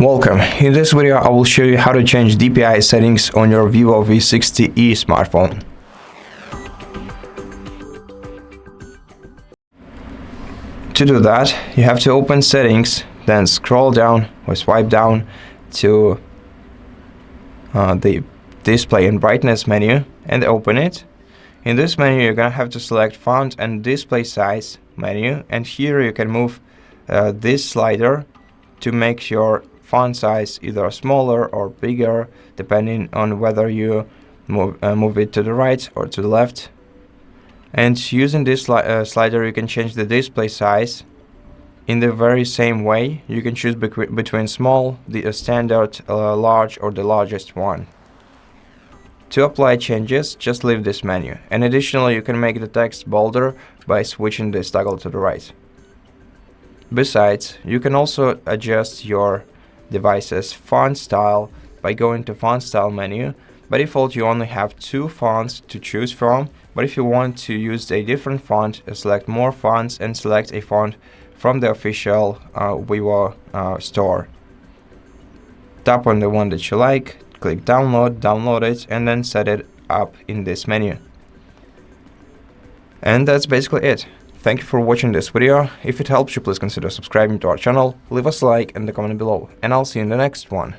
Welcome. In this video I will show you how to change DPI settings on your VIVO V60E smartphone. To do that, you have to open settings, then scroll down or swipe down to the display and brightness menu and open it. In this menu you're gonna have to select font and display size menu, and here you can move this slider to make your font size either smaller or bigger depending on whether you move it to the right or to the left. And using this slider you can change the display size in the very same way. You can choose between small, the standard, large, or the largest one. To apply changes, just leave this menu, and additionally you can make the text bolder by switching this toggle to the right. Besides, you can also adjust your device's font style by going to font style menu. By default you only have 2 fonts to choose from, but if you want to use a different font, select more fonts and select a font from the official VIVO store. Tap on the one that you like, click download it, and then set it up in this menu. And that's basically it. Thank you for watching this video. If it helps you, please consider subscribing to our channel, leave us a like and a comment below, and I'll see you in the next one.